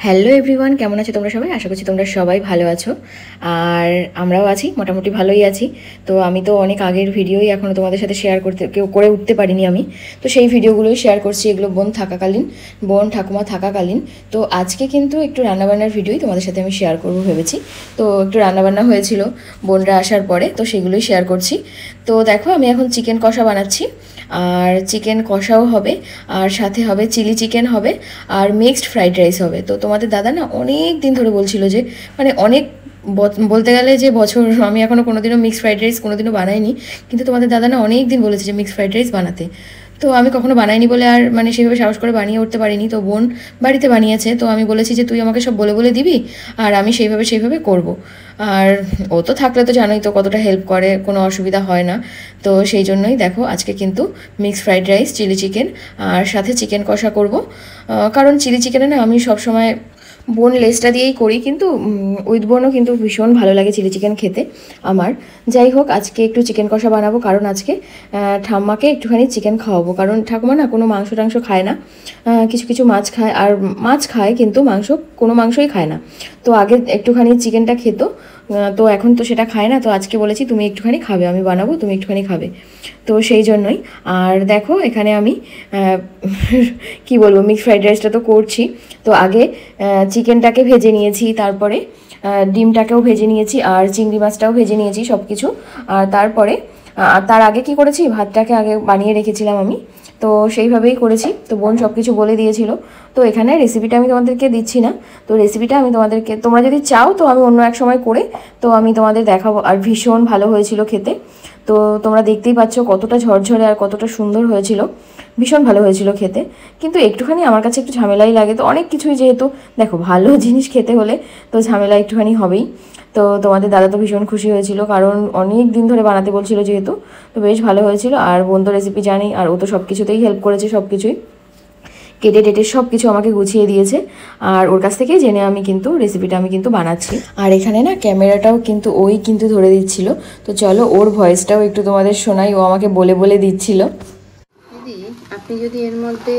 Hello everyone, কেমন আছো তোমরা সবাই? আশা করছি তোমরা সবাই ভালো আছো। আর আমরাও আছি, মোটামুটি ভালোই আছি। তো আমি তো অনেক আগের ভিডিওই এখনও তোমাদের সাথে শেয়ার করে উঠতে পারিনি আমি। তো সেই ভিডিওগুলোই শেয়ার করছি, এগুলো বোন ঠাকুমা থাকাকালীন। তো আজকে কিন্তু একটু রান্নাবান্নার ভিডিওই তোমাদের সাথে আমি শেয়ার করবো ভেবেছি। তো একটু রান্নাবান্না হয়েছিল বোনরা আসার পরে, তো সেগুলোই শেয়ার করছি। তো দেখো, আমি এখন চিকেন কষা বানাচ্ছি, আর চিকেন কষাও হবে, আর সাথে হবে চিলি চিকেন হবে, আর মিক্সড ফ্রাইড রাইস হবে। তো তোমাদের দাদা না অনেক দিন ধরে বলছিল যে, মানে অনেক বলতে গেলে যে বছর, আমি এখনও কোনোদিনও মিক্সড ফ্রাইড রাইস কোনোদিনও বানাইনি, কিন্তু তোমাদের দাদা না অনেক দিন বলেছে যে মিক্সড ফ্রাইড রাইস বানাতে। তো আমি কখনো বানাইনি বলে আর মানে সেভাবে সাহস করে বানিয়ে উঠতে পারিনি। তো বোন বাড়িতে বানিয়েছে, তো আমি বলেছি যে তুই আমাকে সব বলে বলে দিবি, আর আমি সেইভাবে করব। আর ও তো থাকলে তো জানোই তো কতটা হেল্প করে, কোনো অসুবিধা হয় না। তো সেই জন্যই দেখো আজকে কিন্তু mixed fried rice, chilli chicken আর সাথে চিকেন কষা করব। কারণ চিলি চিকেনে না আমি সবসময় বোন লেসটা দিয়েই করি, কিন্তু উইথ বোনও কিন্তু ভীষণ ভালো লাগে চিলি চিকেন খেতে আমার। যাই হোক, আজকে একটু চিকেন কষা বানাবো, কারণ আজকে ঠাম্মাকে একটুখানি চিকেন খাওয়াবো। কারণ ঠাকুমা না কোনো মাংস টাংস খায় না, কিছু কিছু মাছ খায়, আর মাছ খায় কিন্তু কোনো মাংসই খায় না। তো আগে একটুখানি চিকেনটা খেত, তো এখন তো সেটা খায় না। তো আজকে বলেছি তুমি একটুখানি খাবে, আমি বানাবো, তুমি একটুখানি খাবে। তো সেই জন্যই। আর দেখো এখানে আমি কি বলবো, মিক্সড ফ্রাইড রাইসটা তো করছি। তো আগে চিকেনটাকে ভেজে নিয়েছি, তারপরে ডিমটাকেও ভেজে নিয়েছি, আর চিংড়ি মাছটাও ভেজে নিয়েছি সব কিছু। আর তারপরে তার আগে কি করেছি, ভাতটাকে আগে বানিয়ে রেখেছিলাম আমি। তো সেইভাবেই করেছি। তো বোন সব কিছু বলে দিয়েছিল। তো এখানে রেসিপিটা আমি তোমাদেরকে দিচ্ছি না। তো রেসিপিটা আমি তোমাদেরকে, তোমরা যদি চাও তো আমি অন্য এক সময় করে তো আমি তোমাদের দেখাবো। আর ভীষণ ভালো হয়েছিল খেতে। তো তোমরা দেখতেই পাচ্ছ কতটা ঝরঝরে আর কতটা সুন্দর হয়েছিল, ভীষণ ভালো হয়েছিল খেতে। কিন্তু একটুখানি আমার কাছে একটু ঝামেলাই লাগে। তো অনেক কিছুই যেহেতু দেখো, ভালো জিনিস খেতে হলে তো ঝামেলা একটুখানি হবেই। তো তোমাদের দাদা তো ভীষণ খুশি হয়েছিল, কারণ অনেক দিন ধরে বানাতে বলছিল যেহেতু। তো বেশ ভালো হয়েছিল। আর বোন তো রেসিপি জানি, আর ও তো সব কিছুতেই হেল্প করেছে, সব কিছুই কেটে টেটে সব কিছু আমাকে গুছিয়ে দিয়েছে। আর ওর কাছ থেকেই জেনে আমি কিন্তু রেসিপিটা আমি কিন্তু বানাচ্ছি। আর এখানে না ক্যামেরাটাও কিন্তু ওই কিন্তু ধরে দিচ্ছিল। তো চলো ওর ভয়েসটাও একটু তোমাদের শোনাই, ও আমাকে বলে বলে দিচ্ছিল। দিদি, আপনি যদি এর মধ্যে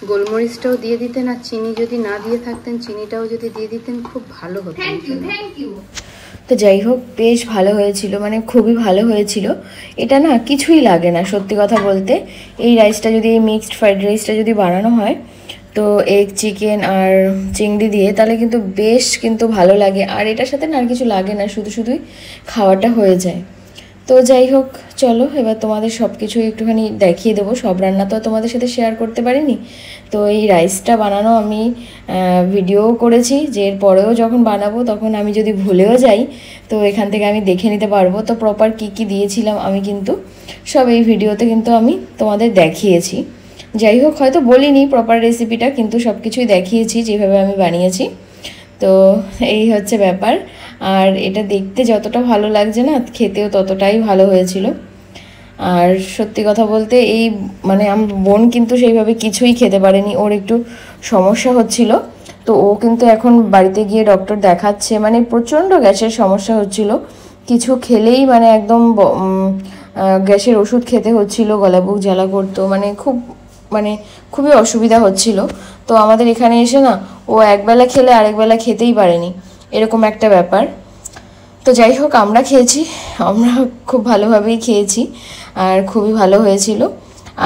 গোলমরিচটাও দিয়ে দিতেন, আর চিনি যদি না দিয়ে থাকতেন চিনিটাও যদি দিয়ে দিতেন, খুব ভালো হতো। Thank you. তো যাই হোক, বেশ ভালো হয়েছিল, মানে খুবই ভালো হয়েছিল। এটা না কিছুই লাগে না সত্যি কথা বলতে। এই রাইসটা যদি, এই মিক্সড ফ্রাইড রাইসটা যদি বানানো হয় তো এগ চিকেন আর চিংড়ি দিয়ে, তাহলে কিন্তু বেশ কিন্তু ভালো লাগে। আর এটার সাথে না আর কিছু লাগে না, শুধুই খাওয়াটা হয়ে যায়। তো যাই হোক, চলো এবার তোমাদের সব কিছু একটুখানি দেখিয়ে দেবো। সব রান্না তো তোমাদের সাথে শেয়ার করতে পারিনি। তো এই রাইসটা বানানো আমি ভিডিও করেছি, যে এরপরেও যখন বানাবো তখন আমি যদি ভুলেও যাই তো এখান থেকে আমি দেখে নিতে পারবো। তো প্রপার কী দিয়েছিলাম আমি কিন্তু সব এই ভিডিওতে কিন্তু আমি তোমাদের দেখিয়েছি। যাই হোক, হয়তো বলিনি প্রপার রেসিপিটা, কিন্তু সব কিছুই দেখিয়েছি যেভাবে আমি বানিয়েছি। তো এই হচ্ছে ব্যাপার। আর এটা দেখতে যতটা ভালো লাগছে না, খেতেও ততটাই ভালো হয়েছিল। আর সত্যি কথা বলতে এই মানে আমার বোন কিন্তু সেইভাবে কিছুই খেতে পারেনি, ওর একটু সমস্যা হচ্ছিল। তো ও কিন্তু এখন বাড়িতে গিয়ে ডক্টর দেখাচ্ছে, মানে প্রচণ্ড গ্যাসের সমস্যা হচ্ছিল। কিছু খেলেই মানে একদম গ্যাসের ওষুধ খেতে হচ্ছিল, গলা বুক জ্বালা করতো, মানে খুবই অসুবিধা হচ্ছিল। তো আমাদের এখানে এসে না ও একবেলা খেলে আরেকবেলা খেতেই পারেনি, এরকম একটা ব্যাপার। তো যাই হোক, আমরা খেয়েছি, আমরা খুব ভালোভাবেই খেয়েছি, আর খুবই ভালো হয়েছিল।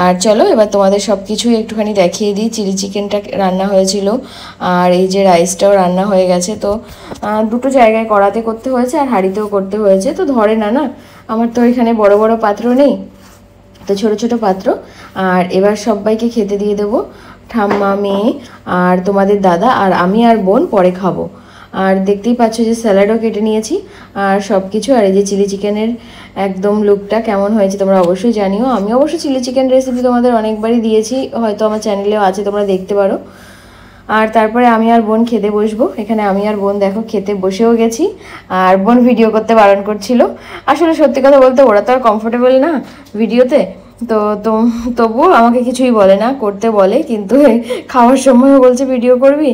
আর চলো এবার তোমাদের সব কিছুই একটুখানি দেখিয়ে দিই। চিলি চিকেনটা রান্না হয়েছিল, আর এই যে রাইসটাও রান্না হয়ে গেছে। তো দুটো জায়গায় কড়াতে করতে হয়েছে আর হাঁড়িতেও করতে হয়েছে। তো ধরে না আমার তো এখানে বড় বড় পাত্র নেই, তো ছোট ছোট পাত্র। আর এবার সবাইকে খেতে দিয়ে দেবো, ঠাম্মা, মেয়ে আর তোমাদের দাদা, আর আমি আর বোন পরে খাবো। আর দেখতেই পাচ্ছ যে স্যালাডও কেটে নিয়েছি আর সব কিছু। আর এই যে চিলি চিকেনের একদম লুকটা কেমন হয়েছে তোমরা অবশ্যই জানিও। আমি অবশ্য চিলি চিকেন রেসিপি তোমাদের অনেকবারই দিয়েছি, হয়তো আমার চ্যানেলেও আছে, তোমরা দেখতে পারো। আর তারপরে আমি আর বোন খেতে বসবো। এখানে আমি আর বোন দেখো খেতে বসেও গেছি, আর বোন ভিডিও করতে বারণ করছিল। আসলে সত্যি কথা বলতে ওরা তো আর কমফোর্টেবল না ভিডিওতে, তো তো তবুও আমাকে কিছুই বলে না, করতে বলে, কিন্তু খাওয়ার সময়ও বলছে ভিডিও করবি।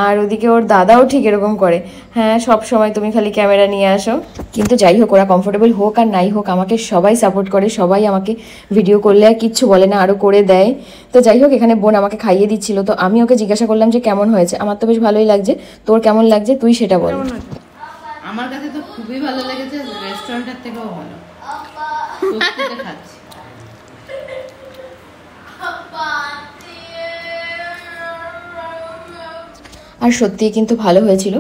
আর ওদিকে ওর দাদাও ঠিক এরকম করে, হ্যাঁ সব সময় তুমি খালি ক্যামেরা নিয়ে আসো। কিন্তু যাই হোক, ওরা কমফোর্টেবল হোক আর নাই হোক, আমাকে সবাই সাপোর্ট করে, সবাই আমাকে ভিডিও করলে আর কিচ্ছু বলে না, আরও করে দেয়। তো যাই হোক, এখানে বোন আমাকে খাইয়ে দিচ্ছিল, তো আমি ওকে জিজ্ঞাসা করলাম যে কেমন হয়েছে। আমার তো বেশ ভালোই লাগছে, তোর কেমন লাগছে তুই সেটা বল। আমার কাছে তো খুবই ভালো লেগেছে, রেস্টুরেন্টের থেকেও ভালো খাচ্ছি। আর সত্যিই কিন্তু ভালো হয়েছিল।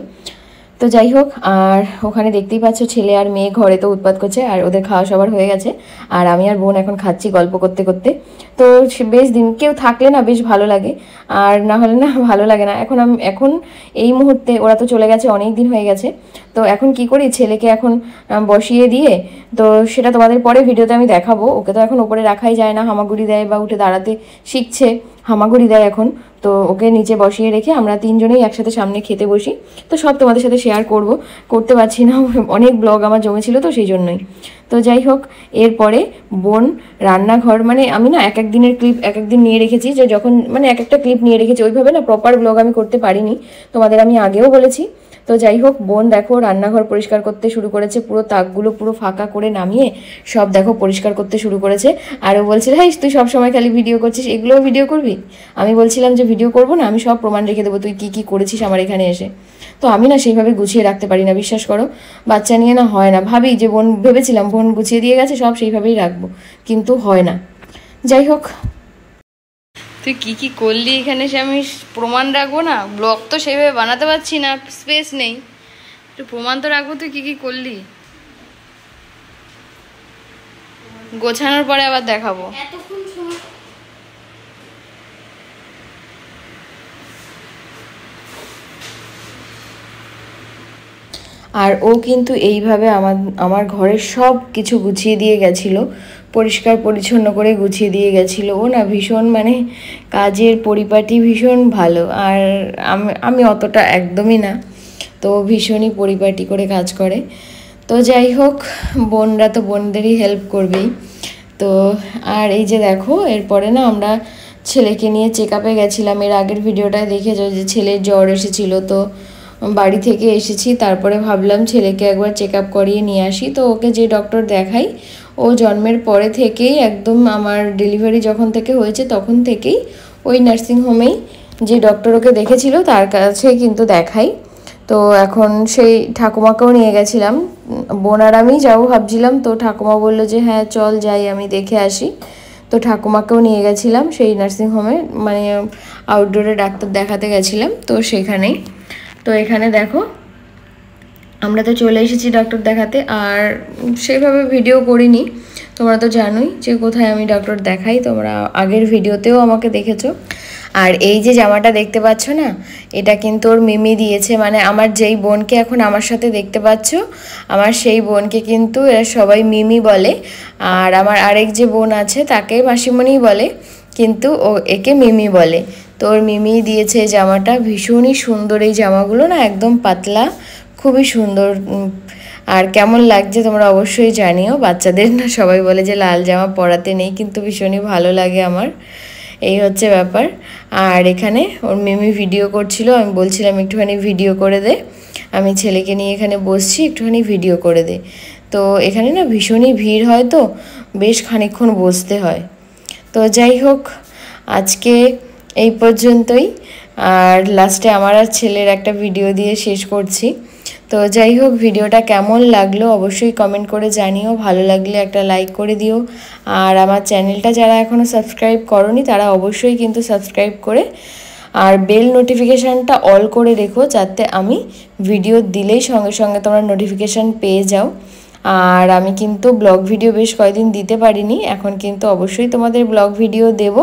তো যাই হোক, আর ওখানে দেখতেই পাচ্ছ ছেলে আর মেয়ে ঘরে তো উৎপাত করছে, আর ওদের খাওয়া সবার হয়ে গেছে, আর আমি আর বোন এখন খাচ্ছি গল্প করতে করতে। তো বেশ দিন কেউ থাকলে না বেশ ভালো লাগে, আর না হলে না ভালো লাগে না। এখন এই মুহূর্তে ওরা তো চলে গেছে, অনেক দিন হয়ে গেছে। তো এখন কি করি, ছেলেকে এখন বসিয়ে দিয়ে, তো সেটা তোমাদের পরে ভিডিওতে আমি দেখাবো। ওকে তো এখন ওপরে রাখাই যায় না, হামাগুড়ি দেয় বা উঠে দাঁড়াতে শিখছে, হামাগুড়ি দেয় এখন। তো ওকে নিচে বসিয়ে রেখে আমরা তিনজনেই একসাথে সামনে খেতে বসি। তো সব তোমাদের সাথে শেয়ার করতে পারছি না, অনেক ব্লগ আমার জমেছিল তো সেই জন্যই। তো যাই হোক, এরপরে বোন রান্নাঘর, মানে আমি না এক এক দিনের ক্লিপ এক এক দিন নিয়ে রেখেছি, যে যখন মানে এক একটা ক্লিপ নিয়ে রেখেছি, ওইভাবে না প্রপার ব্লগ আমি করতে পারিনি, তোমাদের আমি আগেও বলেছি। তো যাই হোক, বোন দেখো রান্নাঘর পরিষ্কার করতে শুরু করেছে, পুরো তাকগুলো পুরো ফাঁকা করে নামিয়ে সব দেখো পরিষ্কার করতে শুরু করেছে। আর ও বলছিল, হ্যাঁ তুই সব সময় খালি ভিডিও করছিস, এগুলোও ভিডিও করবি? আমি বলছিলাম যে ভিডিও করবো না, আমি সব প্রমাণ রেখে দেবো তুই কী কী করেছিস আমার এখানে এসে। তো আমি না সেইভাবে গুছিয়ে রাখতে পারি না, বিশ্বাস করো, বাচ্চা নিয়ে না হয় না। ভাবি যে ভেবেছিলাম বোন গুছিয়ে দিয়ে গেছে, সব সেইভাবেই রাখবো, কিন্তু হয় না। যাই হোক, তুই কি কি করলি এখানে সে আমি প্রমাণ রাখবো না? ব্লগ তো সেইভাবে বানাতে পারছি না, স্পেস নেই, একটু প্রমাণ তো রাখবো তুই কি কি করলি। গোছানোর পরে আবার দেখাবো। আর ও কিন্তু এইভাবে আমার ঘরের সব কিছু গুছিয়ে দিয়ে গেছিলো, পরিষ্কার পরিচ্ছন্ন করে গুছিয়ে দিয়ে গেছিলো। ও না ভীষণ মানে কাজের পরিপাটি, ভীষণ ভালো। আর আমি অতটা একদমই না, তো ভীষণই পরিপাটি করে কাজ করে। তো যাই হোক, বোনরা তো বোনদেরই হেল্প করবেই। তো আর এই যে দেখো, এরপরে না আমরা ছেলেকে নিয়ে চেক আপে গেছিলাম। এর আগের ভিডিওটায় দেখেছো যে ছেলের জ্বর এসেছিলো, তো বাড়ি থেকে এসেছি, তারপরে ভাবলাম ছেলেকে একবার চেক আপ করিয়ে নিয়ে আসি। তো ওকে যে ডক্টর দেখাই, ও জন্মের পরে থেকেই একদম আমার ডেলিভারি যখন থেকে হয়েছে তখন থেকেই ওই নার্সিংহোমেই যে ডক্টর ওকে দেখেছিল তার কাছে কিন্তু দেখাই। তো এখন সেই ঠাকুমাকেও নিয়ে গেছিলাম, বোন আর আমি যাবো ভাবছিলাম, তো ঠাকুমা বললো যে হ্যাঁ চল যাই, আমি দেখে আসি। তো ঠাকুমাকেও নিয়ে গেছিলাম সেই নার্সিংহোমে, মানে আউটডোরে ডাক্তার দেখাতে গেছিলাম, তো সেখানেই। তো এখানে দেখো আমরা তো চলে এসেছি ডক্টর দেখাতে, আর সেভাবে ভিডিও করিনি, তোমরা তো জানোই যে কোথায় আমি ডক্টর দেখাই, তোমরা আগের ভিডিওতেও আমাকে দেখেছো। আর এই যে জামাটা দেখতে পাচ্ছ না, এটা কিন্তু ওর মিমি দিয়েছে, মানে আমার যেই বোনকে এখন আমার সাথে দেখতে পাচ্ছ, আমার সেই বোনকে কিন্তু এরা সবাই মিমি বলে। আর আমার আরেক যে বোন আছে তাকে মাসিমণি বলে, কিন্তু ও একে মিমি বলে। তো ওর মিমি দিয়েছে এই জামাটা, ভীষণই সুন্দর। এই জামাগুলো না একদম পাতলা, খুবই সুন্দর। আর কেমন লাগছে তোমরা অবশ্যই জানিও। বাচ্চাদের না সবাই বলে যে লাল জামা পরাতে নেই, কিন্তু ভীষণই ভালো লাগে আমার, এই হচ্ছে ব্যাপার। আর এখানে ওর মিমি ভিডিও করছিল, আমি বলছিলাম একটুখানি ভিডিও করে দে, আমি ছেলেকে নিয়ে এখানে বসছি, একটুখানি ভিডিও করে দে। তো এখানে না ভীষণই ভিড় হয়, তো বেশ খানিকক্ষণ বসতে হয়। তো যাই হোক, আজকে এই পর্যন্তই। আর লাস্টে আমার আর ছেলের একটা ভিডিও দিয়ে শেষ করছি। তো যাই হোক, ভিডিওটা কেমন লাগলো অবশ্যই কমেন্ট করে জানিও, ভালো লাগলে একটা লাইক করে দিও। আর আমার চ্যানেলটা যারা এখনও সাবস্ক্রাইব করোনি তারা অবশ্যই কিন্তু সাবস্ক্রাইব করে আর বেল নোটিফিকেশানটা অল করে রেখো, যাতে আমি ভিডিও দিলেই সঙ্গে সঙ্গে তোমরা নোটিফিকেশান পেয়ে যাও। আর আমি কিন্তু ব্লগ ভিডিও বেশ কয়েকদিন দিতে পারিনি, এখন কিন্তু অবশ্যই তোমাদের ব্লগ ভিডিও দেব।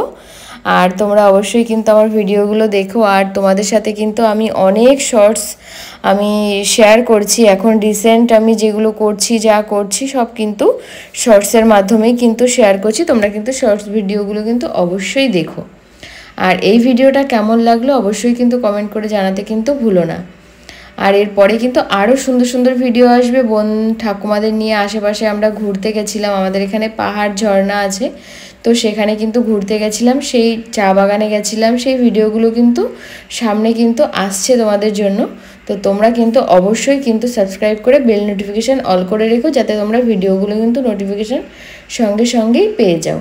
আর তোমরা অবশ্যই কিন্তু আমার ভিডিওগুলো দেখো। আর তোমাদের সাথে কিন্তু আমি অনেক শর্টস আমি শেয়ার করছি এখন, রিসেন্ট আমি যেগুলো করছি যা করছি সব কিন্তু শর্টসের মাধ্যমেই কিন্তু শেয়ার করছি। তোমরা কিন্তু শর্টস ভিডিওগুলো কিন্তু অবশ্যই দেখো। আর এই ভিডিওটা কেমন লাগলো অবশ্যই কিন্তু কমেন্ট করে জানাতে কিন্তু ভুলো না। আর এরপরে কিন্তু আরও সুন্দর সুন্দর ভিডিও আসবে। বোন ঠাকুমাদের নিয়ে আশেপাশে আমরা ঘুরতে গেছিলাম, আমাদের এখানে পাহাড় ঝর্ণা আছে, তো সেখানে কিন্তু ঘুরতে গেছিলাম, সেই চা বাগানে গেছিলাম, সেই ভিডিওগুলো কিন্তু সামনে কিন্তু আসছে তোমাদের জন্য। তো তোমরা কিন্তু অবশ্যই কিন্তু সাবস্ক্রাইব করে বেল নোটিফিকেশান অল করে রেখো, যাতে তোমরা ভিডিওগুলো কিন্তু নোটিফিকেশান সঙ্গে সঙ্গেই পেয়ে যাও।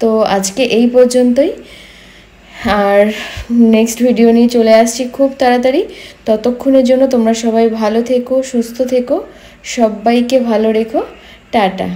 তো আজকে এই পর্যন্তই, আর নেক্সট ভিডিও নিয়ে চলে আসছি খুব তাড়াতাড়ি। ততক্ষণের জন্য তোমরা সবাই ভালো থেকো, সুস্থ থেকো, সবাইকে ভালো রেখো, টাটা।